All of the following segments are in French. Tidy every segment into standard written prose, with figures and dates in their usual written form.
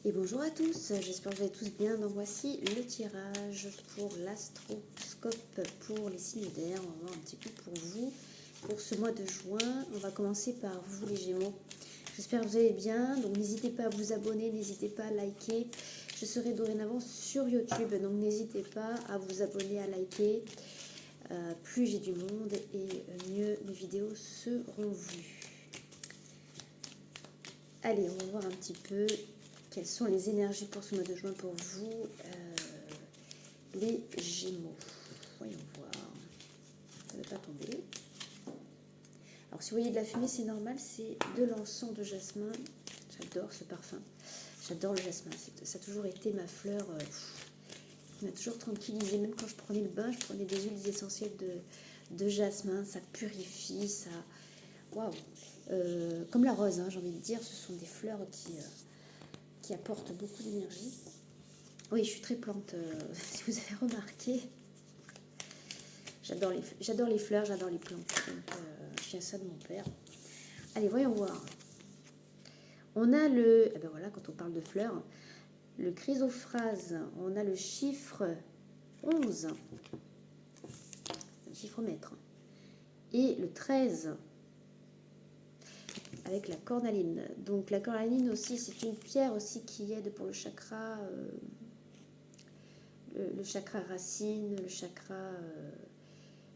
Et bonjour à tous, j'espère que vous allez tous bien. Donc voici le tirage pour l'astroscope pour les signes d'air. On va voir un petit peu pour vous, pour ce mois de juin. On va commencer par vous les Gémeaux. J'espère que vous allez bien, donc n'hésitez pas à vous abonner, n'hésitez pas à liker. Je serai dorénavant sur YouTube, donc n'hésitez pas à vous abonner, à liker. Plus j'ai du monde et mieux mes vidéos seront vues. Allez, on va voir un petit peu quelles sont les énergies pour ce mois de juin pour vous, les Gémeaux. Voyons voir. Ça ne va pas tomber. Alors, si vous voyez de la fumée, c'est normal. C'est de l'encens de jasmin. J'adore ce parfum. J'adore le jasmin. Ça a toujours été ma fleur qui m'a toujours tranquillisée. Même quand je prenais le bain, je prenais des huiles essentielles de jasmin. Ça purifie, ça... Waouh. Comme la rose, hein, j'ai envie de dire. Ce sont des fleurs qui apporte beaucoup d'énergie. Oui, je suis très plante, si vous avez remarqué. J'adore les fleurs, j'adore les plantes. Donc, je tiens ça de mon père. Allez, voyons voir. On a le... Eh ben voilà, quand on parle de fleurs, le chrysophrase, on a le chiffre 11, le chiffre mètre, et le 13, avec la cornaline. Donc la cornaline aussi, c'est une pierre aussi qui aide pour le chakra... le chakra racine, le chakra...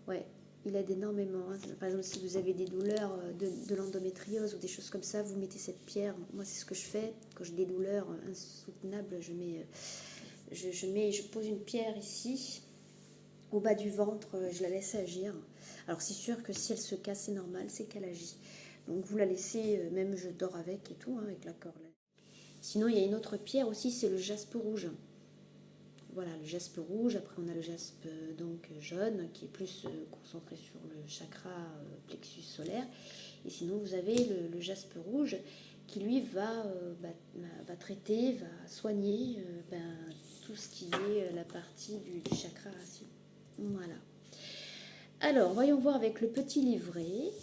ouais, il aide énormément. Hein. Par exemple, si vous avez des douleurs de l'endométriose ou des choses comme ça, vous mettez cette pierre. Moi, c'est ce que je fais. Quand j'ai des douleurs insoutenables, je pose une pierre ici, au bas du ventre, je la laisse agir. Alors, c'est sûr que si elle se casse, c'est normal, c'est qu'elle agit. Donc, vous la laissez, même je dors avec et tout, hein, avec la corde. Sinon, il y a une autre pierre aussi, c'est le jaspe rouge. Voilà, le jaspe rouge. Après, on a le jaspe donc jaune qui est plus concentré sur le chakra plexus solaire. Et sinon, vous avez le jaspe rouge qui, lui, va traiter, va soigner tout ce qui est la partie du chakra racine. Voilà. Alors, voyons voir avec le petit livret.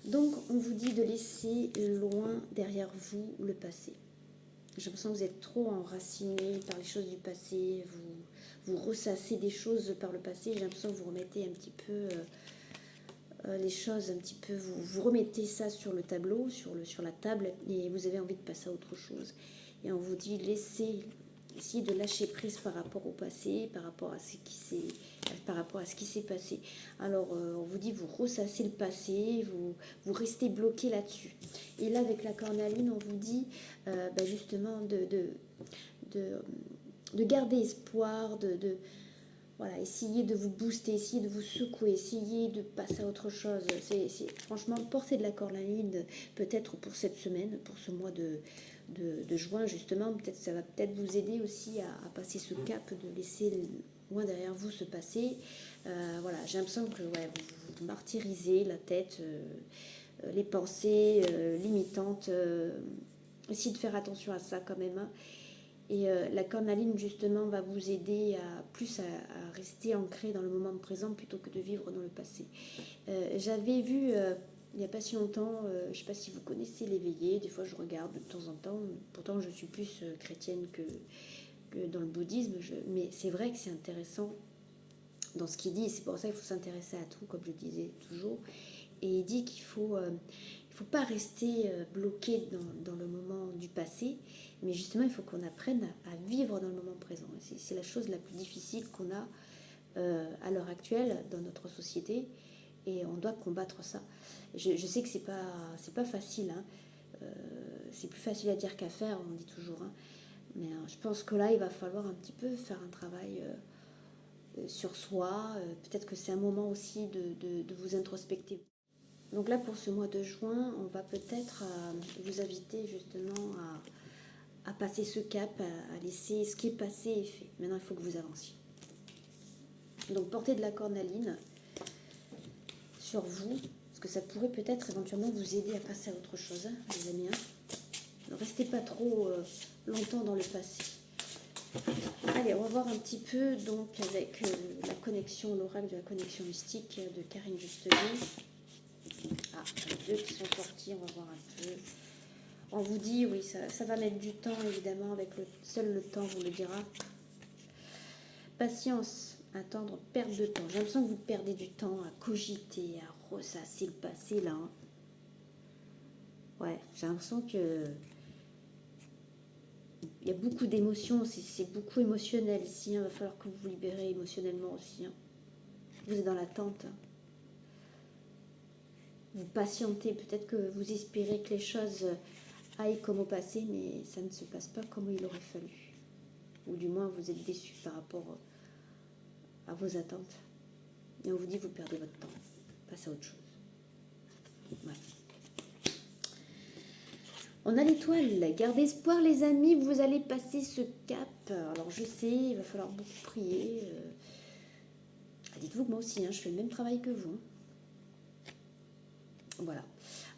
Donc, on vous dit de laisser loin derrière vous le passé. J'ai l'impression que vous êtes trop enraciné par les choses du passé, vous ressassez des choses par le passé. J'ai l'impression que vous remettez un petit peu les choses, un petit peu, vous remettez ça sur le tableau, sur la table, et vous avez envie de passer à autre chose. Et on vous dit essayez de lâcher prise par rapport au passé, par rapport à ce qui s'est passé. Alors, on vous dit, vous ressassez le passé, vous restez bloqué là-dessus. Et là, avec la cornaline, on vous dit justement de garder espoir, voilà, essayez de vous booster, essayez de vous secouer, essayez de passer à autre chose. Franchement, portez de la cornaline, peut-être pour cette semaine, pour ce mois de juin, justement. Peut-être ça va peut-être vous aider aussi à passer ce cap, de laisser loin derrière vous ce passé. Voilà, j'ai l'impression que vous martyrisez la tête, les pensées limitantes. Essayez de faire attention à ça quand même. Hein. Et la cornaline, justement, va vous aider à rester ancré dans le moment présent plutôt que de vivre dans le passé. J'avais vu, il n'y a pas si longtemps, je ne sais pas si vous connaissez l'éveillé, des fois je regarde de temps en temps, pourtant je suis plus chrétienne que dans le bouddhisme, mais c'est vrai que c'est intéressant dans ce qu'il dit, c'est pour ça qu'il faut s'intéresser à tout, comme je disais toujours. Et il dit qu'il faut pas rester bloqué dans le moment du passé, mais justement, il faut qu'on apprenne à vivre dans le moment présent. C'est la chose la plus difficile qu'on a à l'heure actuelle dans notre société, et on doit combattre ça. Je sais que c'est pas facile, hein. C'est plus facile à dire qu'à faire, on dit toujours. Hein. Mais je pense que là, il va falloir un petit peu faire un travail sur soi. Peut-être que c'est un moment aussi de vous introspecter. Donc là, pour ce mois de juin, on va peut-être vous inviter justement à passer ce cap, à laisser ce qui est passé est fait. Maintenant, il faut que vous avanciez. Donc, portez de la cornaline sur vous, parce que ça pourrait peut-être éventuellement vous aider à passer à autre chose, hein, les amis. Hein. Ne restez pas trop longtemps dans le passé. Allez, on va voir un petit peu donc avec la connexion, l'oracle de la connexion mystique de Karine Justelier. Ah, les deux qui sont sortis, on va voir un peu. On vous dit, oui, ça va mettre du temps, évidemment, avec seul le temps vous le dira. Patience, attendre, perte de temps. J'ai l'impression que vous perdez du temps à cogiter, à ressasser le passé, là. Hein. Ouais, j'ai l'impression que il y a beaucoup d'émotions, c'est beaucoup émotionnel ici. Il va falloir que vous vous libérez émotionnellement aussi. Hein. Vous êtes dans l'attente. Hein. Vous patientez, peut-être que vous espérez que les choses aillent comme au passé, mais ça ne se passe pas comme il aurait fallu. Ou du moins, vous êtes déçu par rapport à vos attentes. Et on vous dit, vous perdez votre temps. Passez à autre chose. Ouais. On a l'étoile. Gardez espoir, les amis, vous allez passer ce cap. Alors, je sais, il va falloir beaucoup prier. Dites-vous que moi aussi, hein, je fais le même travail que vous. Voilà.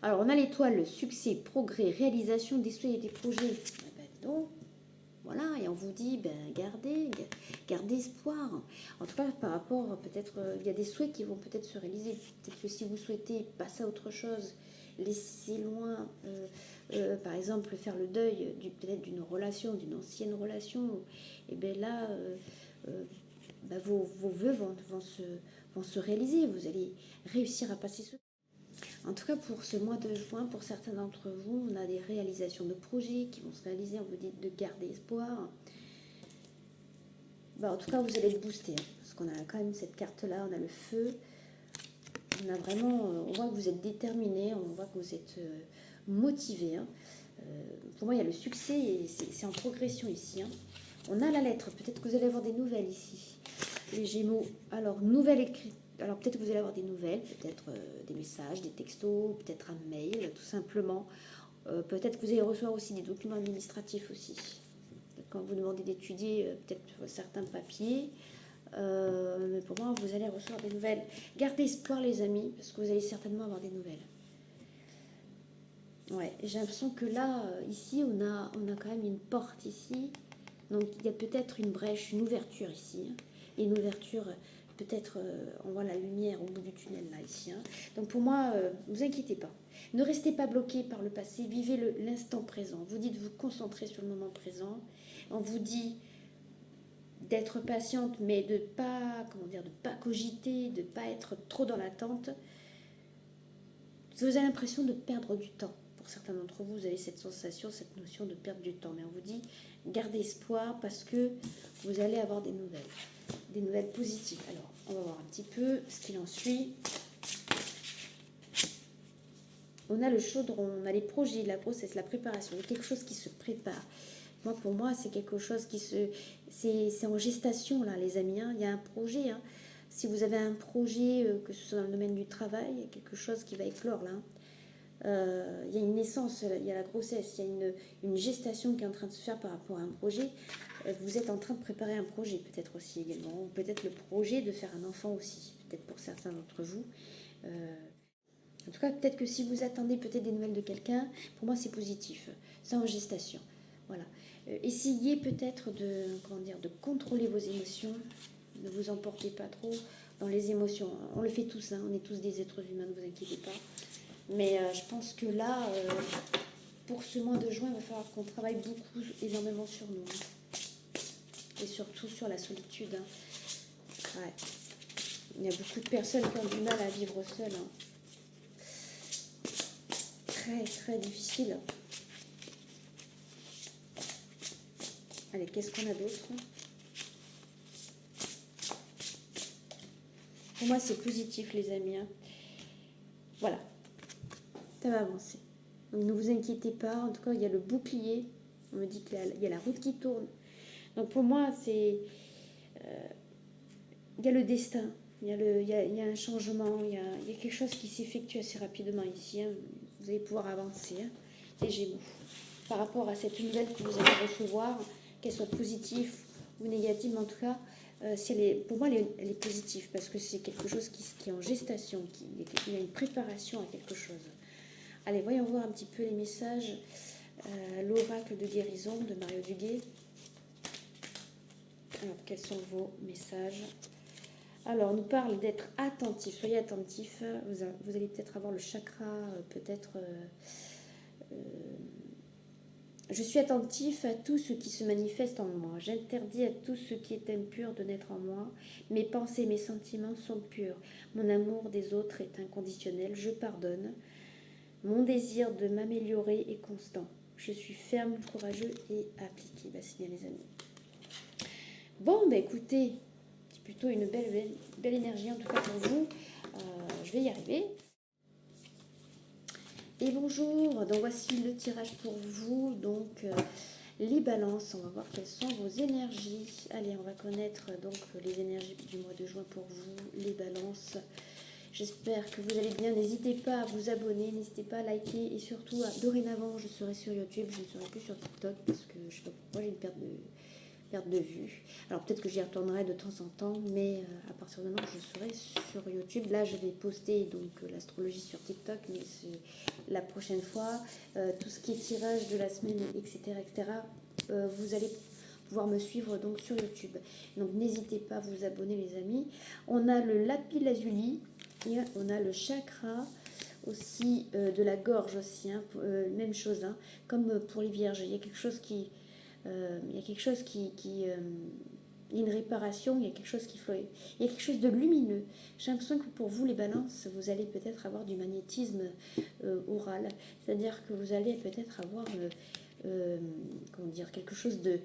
Alors, on a l'étoile, succès, progrès, réalisation des souhaits et des projets. Donc, voilà, et on vous dit, gardez espoir. En tout cas, par rapport, peut-être, il y a des souhaits qui vont peut-être se réaliser. Peut-être que si vous souhaitez passer à autre chose, laisser loin, par exemple, faire le deuil peut-être d'une relation, d'une ancienne relation, et bien là, vos vœux vont se réaliser. Vous allez réussir à passer ce. En tout cas, pour ce mois de juin, pour certains d'entre vous, on a des réalisations de projets qui vont se réaliser. On vous dit de garder espoir. En tout cas, vous allez être boosté. Hein, parce qu'on a quand même cette carte-là. On a le feu. On a vraiment... on voit que vous êtes déterminé. On voit que vous êtes motivé. Hein. Pour moi, il y a le succès. Et c'est en progression ici. Hein. On a la lettre. Peut-être que vous allez avoir des nouvelles ici. Les Gémeaux. Alors, nouvelle écrite. Alors peut-être que vous allez avoir des nouvelles, peut-être des messages, des textos, peut-être un mail, tout simplement. Peut-être que vous allez recevoir aussi des documents administratifs aussi. Quand vous demandez d'étudier peut-être certains papiers. Mais pour moi, vous allez recevoir des nouvelles. Gardez espoir, les amis, parce que vous allez certainement avoir des nouvelles. Ouais, j'ai l'impression que là, ici, on a quand même une porte ici. Donc il y a peut-être une brèche, une ouverture ici. Hein, et une ouverture... Peut-être on voit la lumière au bout du tunnel là ici. Hein. Donc pour moi, ne vous inquiétez pas. Ne restez pas bloqué par le passé. Vivez l'instant présent. Vous dites vous concentrer sur le moment présent. On vous dit d'être patiente, mais de pas de pas cogiter, de pas être trop dans l'attente. Vous avez l'impression de perdre du temps. Pour certains d'entre vous, vous avez cette sensation, cette notion de perdre du temps. Mais on vous dit gardez espoir parce que vous allez avoir des nouvelles positives. Alors, on va voir un petit peu ce qu'il en suit. On a le chaudron, on a les projets, la grossesse, la préparation. Il y a quelque chose qui se prépare. Pour moi, c'est quelque chose qui c'est en gestation, là, les amis. Hein. Il y a un projet. Hein. Si vous avez un projet, que ce soit dans le domaine du travail, il y a quelque chose qui va éclore, là. Il y a une naissance, il y a la grossesse, il y a une gestation qui est en train de se faire par rapport à un projet. Vous êtes en train de préparer un projet peut-être aussi également, ou peut-être le projet de faire un enfant aussi, peut-être pour certains d'entre vous. En tout cas, peut-être que si vous attendez peut-être des nouvelles de quelqu'un, pour moi c'est positif, c'est en gestation. Voilà. Essayez peut-être de contrôler vos émotions, ne vous emportez pas trop dans les émotions. On le fait tous, hein, on est tous des êtres humains, ne vous inquiétez pas. Mais je pense que là, pour ce mois de juin, il va falloir qu'on travaille énormément sur nous. Hein. Et surtout sur la solitude. Hein. Ouais. Il y a beaucoup de personnes qui ont du mal à vivre seules. Hein. Très, très difficile. Allez, qu'est-ce qu'on a d'autre ? Pour moi, c'est positif, les amis. Hein. Voilà. Ça va avancer. Donc, ne vous inquiétez pas. En tout cas, il y a le bouclier. On me dit qu'il y a la route qui tourne. Donc, pour moi, c'est... il y a le destin. Il y a un changement. Il y a quelque chose qui s'effectue assez rapidement ici. Hein. Vous allez pouvoir avancer. Hein, les Gémeaux. Par rapport à cette nouvelle que vous allez recevoir, qu'elle soit positive ou négative, mais en tout cas, pour moi, elle est positive parce que c'est quelque chose qui est en gestation, il y a une préparation à quelque chose. Allez, voyons voir un petit peu les messages. L'oracle de guérison de Mario Duguay. Alors, quels sont vos messages ? Alors, on nous parle d'être attentif. Soyez attentifs. Vous allez peut-être avoir le chakra, Je suis attentif à tout ce qui se manifeste en moi. J'interdis à tout ce qui est impur de naître en moi. Mes pensées, mes sentiments sont purs. Mon amour des autres est inconditionnel. Je pardonne. Mon désir de m'améliorer est constant. Je suis ferme, courageux et appliqué. Bah, c'est bien les amis. Bon, bah écoutez, c'est plutôt une belle énergie en tout cas pour vous. Je vais y arriver. Et bonjour, donc voici le tirage pour vous. Donc les balances, on va voir quelles sont vos énergies. Allez, on va connaître donc les énergies du mois de juin pour vous, les balances. J'espère que vous allez bien. N'hésitez pas à vous abonner, n'hésitez pas à liker et surtout, dorénavant, je serai sur YouTube, je ne serai plus sur TikTok parce que je sais pas pourquoi j'ai une perte de vue. Alors peut-être que j'y retournerai de temps en temps, mais à partir de maintenant, je serai sur YouTube. Là, je vais poster donc l'astrologie sur TikTok, mais c'est la prochaine fois. Tout ce qui est tirage de la semaine, etc., vous allez pouvoir me suivre donc sur YouTube. Donc n'hésitez pas à vous abonner les amis. On a le lapis lazuli et on a le chakra aussi de la gorge aussi, hein, même chose, hein, comme pour les vierges. Il y a quelque chose qui il y a une réparation, il y a quelque chose qui flotte, il y a quelque chose de lumineux. J'ai l'impression que pour vous les balances, vous allez peut-être avoir du magnétisme oral, c'est-à-dire que vous allez peut-être avoir comment dire, quelque chose de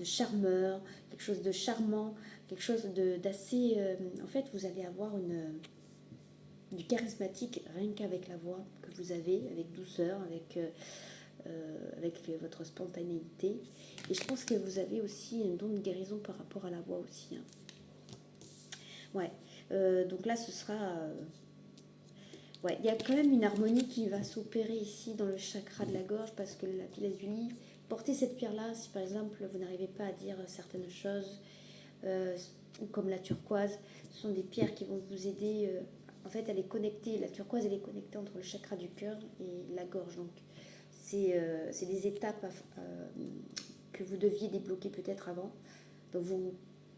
charmeur, quelque chose de charmant, quelque chose d'assez... en fait, vous allez avoir du charismatique rien qu'avec la voix que vous avez, avec douceur, avec votre spontanéité. Et je pense que vous avez aussi un don de guérison par rapport à la voix aussi. Hein. Ouais, donc là, ce sera... ouais, il y a quand même une harmonie qui va s'opérer ici dans le chakra de la gorge parce que le lapis lazuli, portez cette pierre-là si par exemple vous n'arrivez pas à dire certaines choses, ou comme la turquoise, ce sont des pierres qui vont vous aider. En fait, elle est connectée, la turquoise, elle est connectée entre le chakra du cœur et la gorge. Donc, c'est des étapes que vous deviez débloquer peut-être avant. Donc,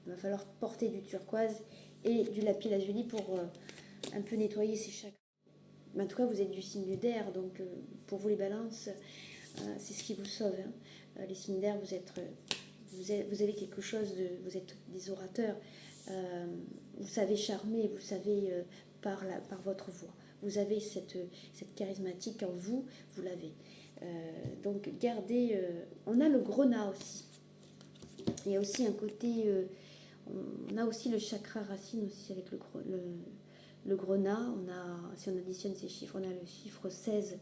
il va falloir porter du turquoise et du lapis lazuli pour un peu nettoyer ces chakras. Mais en tout cas, vous êtes du signe d'air, donc pour vous les balances, c'est ce qui vous sauve. Hein. Les signes d'air, vous avez quelque chose de... Vous êtes des orateurs. Vous savez charmer, vous savez par votre voix. Vous avez cette charismatique en vous, vous l'avez. Donc gardez... on a le grenat aussi. Il y a aussi un côté... on a aussi le chakra racine aussi avec le grenat. Si on additionne ces chiffres, on a le chiffre 16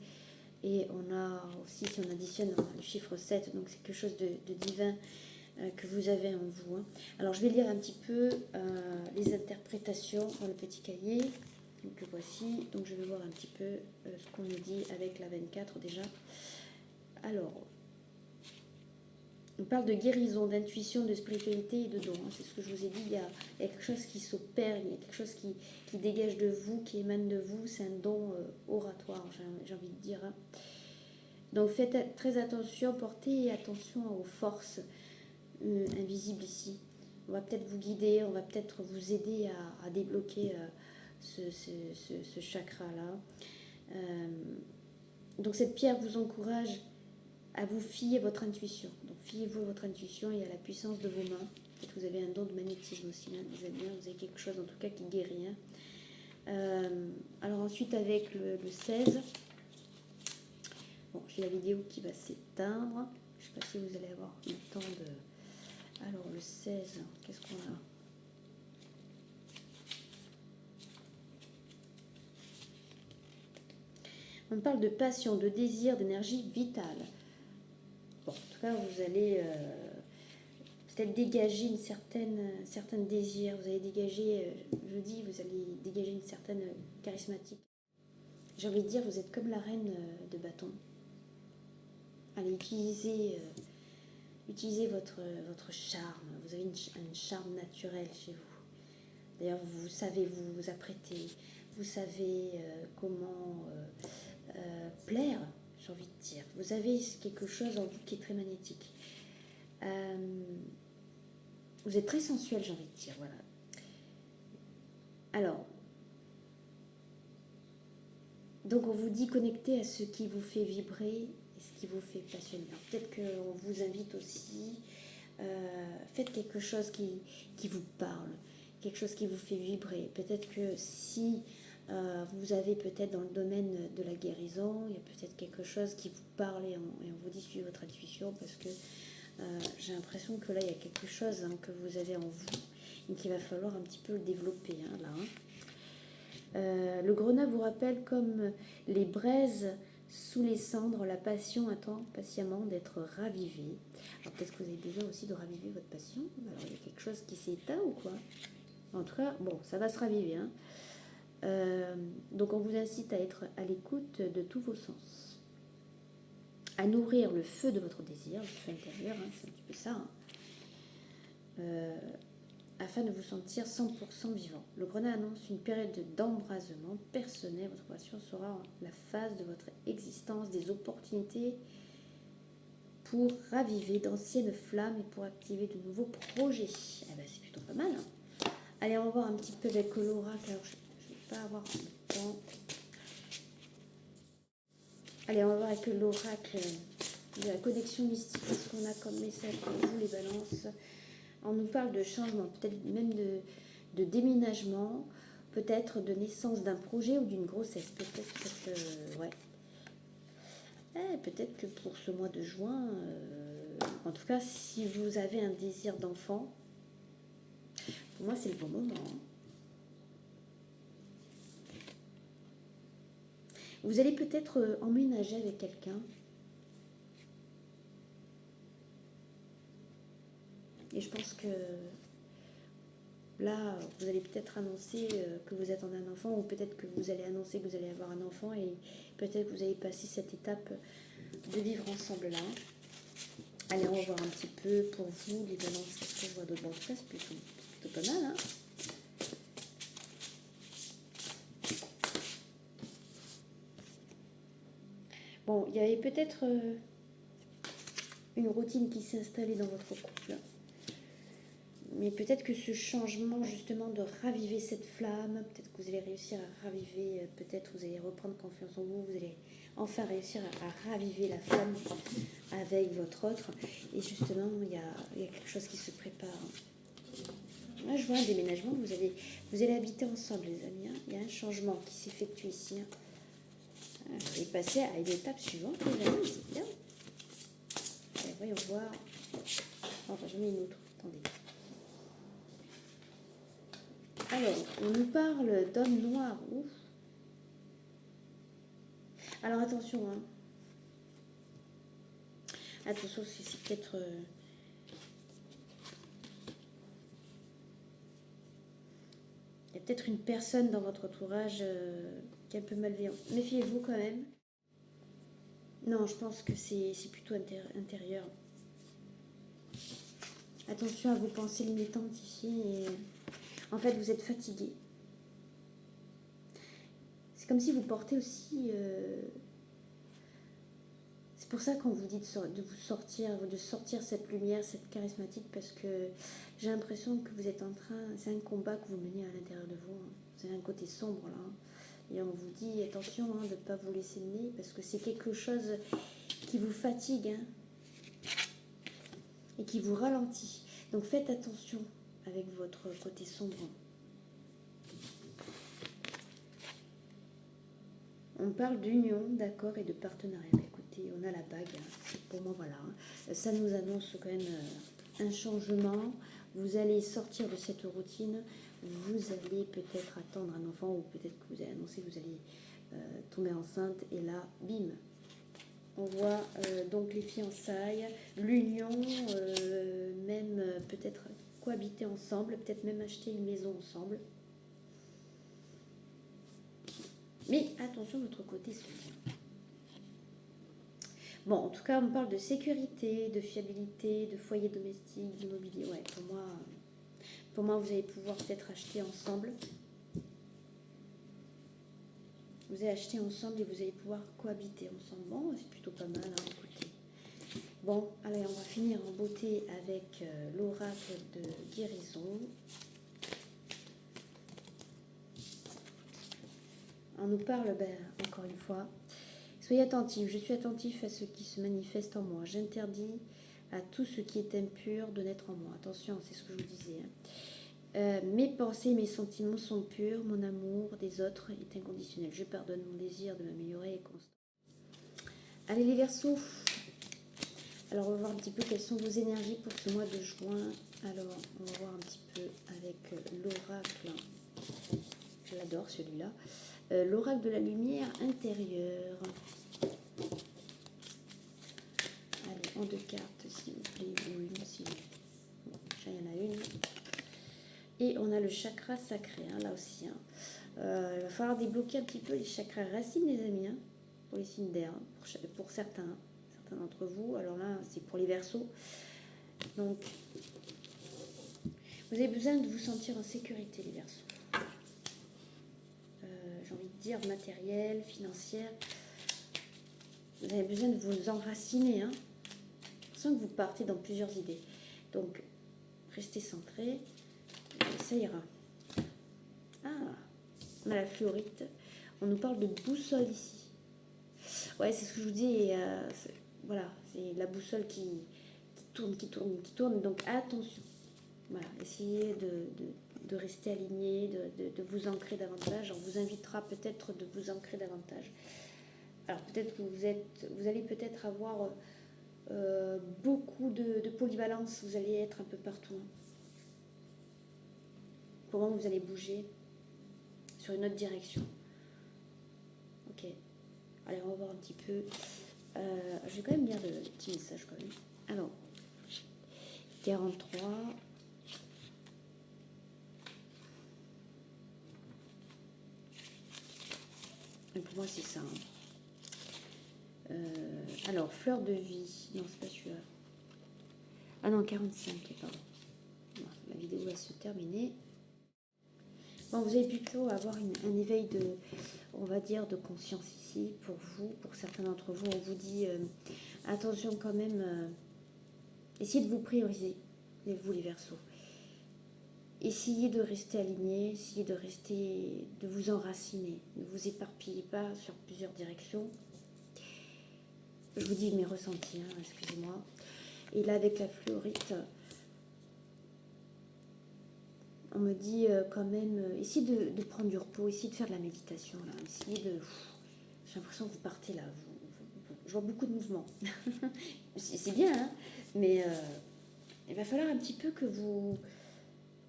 et on a aussi, si on additionne, on a le chiffre 7. Donc c'est quelque chose de divin que vous avez en vous. Hein. Alors je vais lire un petit peu les interprétations dans le petit cahier. Donc le voici. Donc je vais voir un petit peu ce qu'on nous dit avec la 24 déjà. Alors, on parle de guérison, d'intuition, de spiritualité et de don. Hein. C'est ce que je vous ai dit. Il y a quelque chose qui s'opère, il y a quelque chose qui dégage de vous, qui émane de vous. C'est un don oratoire, j'ai envie de dire. Hein. Donc faites très attention, portez attention aux forces invisibles ici. On va peut-être vous guider, on va peut-être vous aider à débloquer ce chakra-là. Donc cette pierre vous encourage à vous fier votre intuition. Donc fiez-vous à votre intuition et à la puissance de vos mains. Peut-être que vous avez un don de magnétisme aussi, hein, vous avez quelque chose en tout cas qui guérit. Hein. Alors ensuite avec le 16, bon, j'ai la vidéo qui va s'éteindre. Je ne sais pas si vous allez avoir le temps de... Alors le 16, qu'est-ce qu'on a ? On parle de passion, de désir, d'énergie vitale. Bon, en tout cas, vous allez peut-être dégager une certaine désir. Vous allez dégager, je dis, vous allez dégager une certaine charismatique. J'ai envie de dire, vous êtes comme la reine de bâton. Allez, utilisez votre charme. Vous avez un charme naturel chez vous. D'ailleurs, vous savez vous apprêter. Vous savez comment plaire, j'ai envie de dire. Vous avez quelque chose en vous qui est très magnétique. Vous êtes très sensuel, j'ai envie de dire. Voilà. Alors, donc on vous dit connecter à ce qui vous fait vibrer et ce qui vous fait passionner. Peut-être qu'on vous invite aussi, faites quelque chose qui vous parle, quelque chose qui vous fait vibrer. Peut-être que si vous avez peut-être dans le domaine de la guérison, il y a peut-être quelque chose qui vous parle et on vous dit suivez votre intuition parce que j'ai l'impression que là il y a quelque chose que vous avez en vous et qu'il va falloir un petit peu le développer là. Le grenat vous rappelle comme les braises sous les cendres, la passion attend patiemment d'être ravivée. Alors peut-être que vous avez besoin aussi de raviver votre passion. Alors il y a quelque chose qui s'est éteint ou quoi? En tout cas, bon, ça va se raviver. Donc on vous incite à être à l'écoute de tous vos sens, à nourrir le feu de votre désir, le feu intérieur, c'est un petit peu ça, afin de vous sentir 100% vivant. Le grenat annonce une période d'embrasement personnel. Votre passion sera la phase de votre existence, des opportunités pour raviver d'anciennes flammes et pour activer de nouveaux projets. Eh ben, c'est plutôt pas mal. Allez, on va voir un petit peu avec l'oracle. Alors, je ne vais pas avoir le temps. Allez, on va voir avec l'oracle de la connexion mystique. Qu'est-ce qu'on a comme message pour vous, les balances? On nous parle de changement, peut-être même de déménagement, peut-être de naissance d'un projet ou d'une grossesse. Peut-être que, ouais. Peut-être que pour ce mois de juin, en tout cas, si vous avez un désir d'enfant, pour moi, c'est le bon moment. Vous allez peut-être emménager avec quelqu'un. Et je pense que là, vous allez peut-être annoncer que vous attendez un enfant, ou peut-être que vous allez annoncer que vous allez avoir un enfant, et peut-être que vous allez passer cette étape de vivre ensemble là. Allez, on va voir un petit peu pour vous, les balances, qu'est-ce que je vois d'autre? Bon, c'est plutôt pas mal, hein. Bon, il y avait peut-être une routine qui s'est installée dans votre couple. Mais peut-être que ce changement, justement, de raviver cette flamme, peut-être que vous allez réussir à raviver, peut-être vous allez reprendre confiance en vous, vous allez enfin réussir à raviver la flamme avec votre autre. Et justement, il y a quelque chose qui se prépare. Là, je vois un déménagement, vous allez habiter ensemble, les amis. Il y a un changement qui s'effectue ici. Vous allez passer à une étape suivante, les amis, c'est bien. Allez, voyons voir. Enfin, j'en ai une autre, attendez. Alors, on nous parle d'homme noir. Ouf. Alors, attention. Attention, c'est peut-être... Il y a peut-être une personne dans votre entourage qui est un peu malveillante. Méfiez-vous quand même. Non, je pense que c'est plutôt intérieur. Attention à vos pensées limitantes ici. Et... En fait, vous êtes fatigué. C'est comme si vous portez aussi... C'est pour ça qu'on vous dit de vous sortir, de sortir cette lumière, cette charismatique, parce que j'ai l'impression que vous êtes en train... C'est un combat que vous menez à l'intérieur de vous. C'est un côté sombre, là. Et on vous dit, attention de ne pas vous laisser mener, parce que c'est quelque chose qui vous fatigue et qui vous ralentit. Donc faites attention avec votre côté sombre. On parle d'union, d'accord et de partenariat. Écoutez, on a la bague. Pour moi, voilà. Ça nous annonce quand même un changement. Vous allez sortir de cette routine. Vous allez peut-être attendre un enfant ou peut-être que vous allez annoncer que vous allez tomber enceinte. Et là, bim. On voit donc les fiançailles, l'union, même peut-être cohabiter ensemble, peut-être même acheter une maison ensemble. Mais attention, votre côté sombre. Bon, en tout cas, on parle de sécurité, de fiabilité, de foyer domestique, d'immobilier. Ouais, pour moi, vous allez pouvoir peut-être acheter ensemble. Vous allez acheter ensemble et vous allez pouvoir cohabiter ensemble. Bon, c'est plutôt pas mal, hein, écoutez. Bon, allez, on va finir en beauté avec l'oracle de guérison. On nous parle, encore une fois, Soyez attentifs, je suis attentif à ce qui se manifeste en moi. J'interdis à tout ce qui est impur de naître en moi. Attention, c'est ce que je vous disais. Mes pensées, mes sentiments sont purs, mon amour des autres est inconditionnel. Je pardonne, mon désir de m'améliorer est constant. Allez les Verseaux. Alors on va voir un petit peu quelles sont vos énergies pour ce mois de juin. Alors on va voir un petit peu avec l'oracle. Je l'adore celui-là. L'oracle de la lumière intérieure. Allez, en 2 cartes s'il vous plaît, ou une s'il vous plaît. Bon, déjà il y en a une. Et on a le chakra sacré, hein, là aussi. Hein. Il va falloir débloquer un petit peu les chakras racines, les amis, hein, pour les signes d'air, hein, pour certains d'entre vous. Alors là, c'est pour les Verseaux. Donc, vous avez besoin de vous sentir en sécurité, les Verseaux. J'ai envie de dire matériel, financière. Vous avez besoin de vous enraciner, hein, sans que vous partez dans plusieurs idées. Donc, restez centré. Ça ira. Ah, on a la fluorite. On nous parle de boussole ici. Ouais, c'est ce que je vous dis. Voilà, c'est la boussole qui tourne, qui tourne, qui tourne. Donc attention. Voilà, essayez de rester aligné, de vous ancrer davantage. On vous invitera peut-être de vous ancrer davantage. Alors peut-être que vous allez peut-être avoir beaucoup de polyvalence. Vous allez être un peu partout. Comment vous allez bouger sur une autre direction. Ok. Allez, on va voir un petit peu. Je vais quand même lire le petit message quand même. Alors, 43. Et pour moi, c'est ça. Hein. Alors, fleur de vie. Non, c'est pas celui-là. Ah non, 45, pardon. Bon, la vidéo va se terminer. Bon, vous allez plutôt avoir un éveil de, on va dire, de conscience ici pour vous, pour certains d'entre vous. On vous dit, attention quand même, essayez de vous prioriser, vous les Verseaux. Essayez de rester aligné, essayez de vous enraciner. Ne vous éparpillez pas sur plusieurs directions. Je vous dis mes ressentis, hein, excusez-moi. Et là, avec la fluorite, on me dit quand même, essayez de prendre du repos, essayez de faire de la méditation. Là. Essayez de... J'ai l'impression que vous partez là. Je vois beaucoup de mouvements. C'est bien, hein, mais il va falloir un petit peu que vous...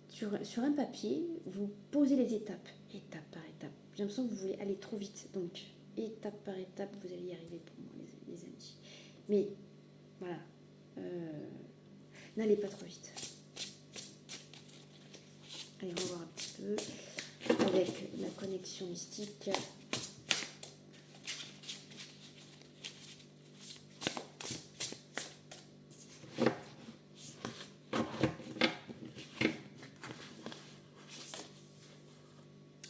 Sur un papier, vous posez les étapes, étape par étape. J'ai l'impression que vous voulez aller trop vite. Donc, étape par étape, vous allez y arriver pour moi, les amis. Mais, voilà. N'allez pas trop vite. Allez, on va voir un petit peu avec la connexion mystique.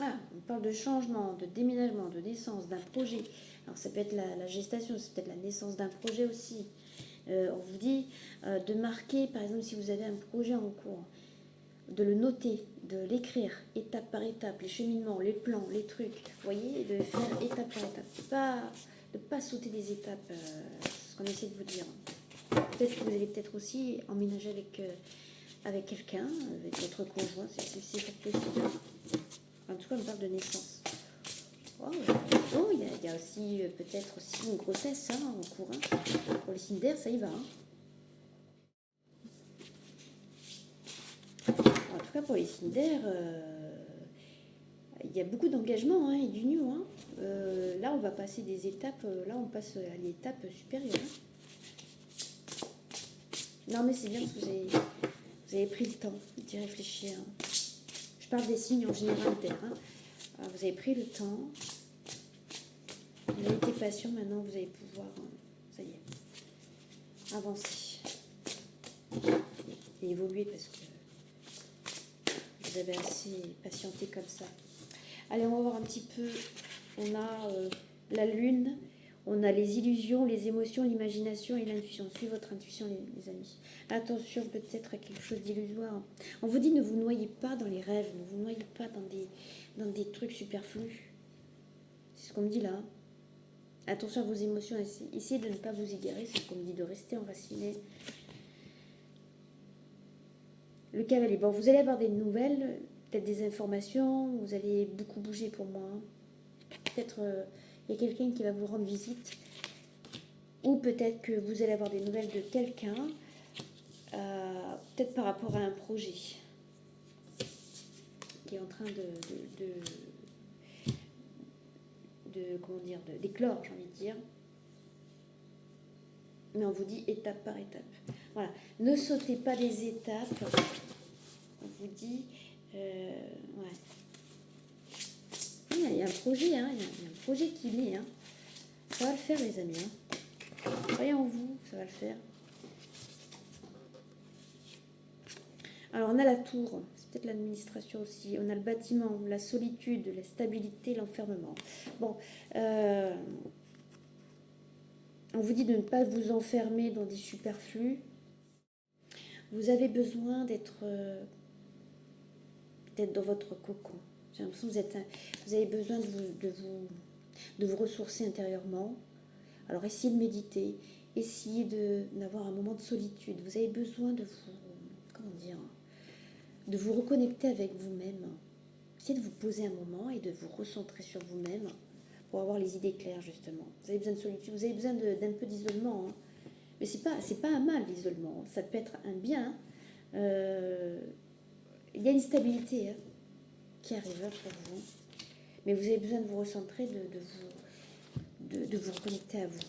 Ah, on parle de changement, de déménagement, de naissance, d'un projet. Alors ça peut être la gestation, c'est peut-être la naissance d'un projet aussi. On vous dit de marquer, par exemple, si vous avez un projet en cours, de le noter, de l'écrire étape par étape, les cheminements, les plans, les trucs, vous voyez, de faire étape par étape, de pas sauter des étapes, c'est ce qu'on essaie de vous dire. Peut-être que vous allez peut-être aussi emménager avec quelqu'un, avec votre conjoint, c'est possible. En tout cas, on parle de naissance. Oh, il y a aussi peut-être aussi une grossesse hein, en cours. Hein. Pour les signes d'air, ça y va. Hein. En tout cas, pour les signes d'air, il y a beaucoup d'engagement hein, et d'union. Hein. Là, on va passer des étapes. Là, on passe à l'étape supérieure. Hein. Non, mais c'est bien que vous avez pris le temps d'y réfléchir. Hein. Je parle des signes en général d'air. Hein. Vous avez pris le temps. Vous avez été patient. Maintenant, vous allez pouvoir, ça y est, avancer et évoluer parce que vous avez assez patienté comme ça. Allez, on va voir un petit peu. On a la lune, on a les illusions, les émotions, l'imagination et l'intuition. Suivez votre intuition, les amis. Attention peut-être à quelque chose d'illusoire. On vous dit ne vous noyez pas dans les rêves, ne vous noyez pas dans des trucs superflus. C'est ce qu'on me dit là. Attention à vos émotions, essayez de ne pas vous égarer, c'est ce qu'on me dit, de rester enraciné. Le cavalier, bon, vous allez avoir des nouvelles, peut-être des informations, vous allez beaucoup bouger pour moi. Peut-être il y a quelqu'un qui va vous rendre visite, ou peut-être que vous allez avoir des nouvelles de quelqu'un, peut-être par rapport à un projet qui est en train comment dire, d'éclore, j'ai envie de dire. Mais on vous dit étape par étape. Voilà, ne sautez pas des étapes. On vous dit, ouais. Il y a un projet, hein, il y a un projet qui naît. Hein. Ça va le faire, les amis. Hein. Croyez en vous, ça va le faire. Alors, on a la tour, c'est peut-être l'administration aussi. On a le bâtiment, la solitude, la stabilité, l'enfermement. Bon, on vous dit de ne pas vous enfermer dans des superflus. Vous avez besoin d'être dans votre cocon. J'ai l'impression que vous avez besoin de vous ressourcer intérieurement. Alors, essayez de méditer, essayez d'avoir un moment de solitude. Vous avez besoin de vous, comment dire, de vous reconnecter avec vous-même. Essayez de vous poser un moment et de vous recentrer sur vous-même pour avoir les idées claires, justement. Vous avez besoin de solitude, vous avez besoin d'un peu d'isolement. Hein. Mais c'est pas un mal, l'isolement. Ça peut être un bien. Il y a une stabilité hein, qui arrive pour vous. Mais vous avez besoin de vous recentrer, de vous reconnecter à vous.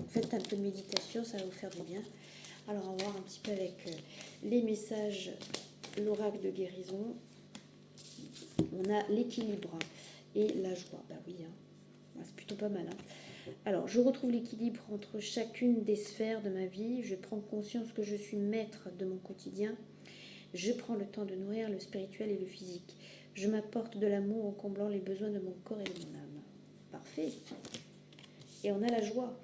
Faites un peu de méditation, ça va vous faire du bien. Alors, on va voir un petit peu avec les messages, l'oracle de guérison. On a l'équilibre et la joie. Bah oui, hein. C'est plutôt pas mal. Hein. Alors, je retrouve l'équilibre entre chacune des sphères de ma vie. Je prends conscience que je suis maître de mon quotidien. Je prends le temps de nourrir le spirituel et le physique. Je m'apporte de l'amour en comblant les besoins de mon corps et de mon âme. Parfait. Et on a la joie.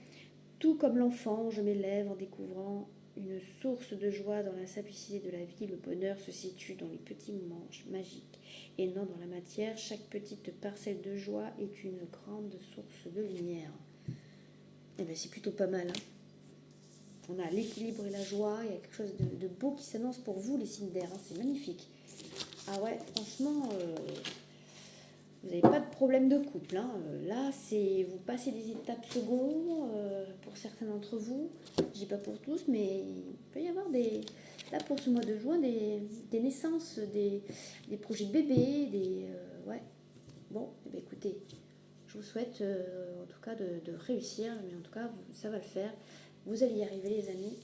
Tout comme l'enfant, je m'élève en découvrant une source de joie dans la simplicité de la vie. Le bonheur se situe dans les petits moments magiques et non dans la matière. Chaque petite parcelle de joie est une grande source de lumière. Et bien c'est plutôt pas mal. Hein. On a l'équilibre et la joie. Il y a quelque chose de beau qui s'annonce pour vous, les signes d'air. Hein. C'est magnifique. Ah ouais, franchement, vous n'avez pas de problème de couple. Hein. Là, vous passez des étapes secondes pour certains d'entre vous. Je ne dis pas pour tous, mais il peut y avoir là pour ce mois de juin, des naissances, des projets de bébés, ouais. Bon, eh bien, écoutez, je vous souhaite en tout cas de réussir, mais en tout cas, ça va le faire. Vous allez y arriver, les amis.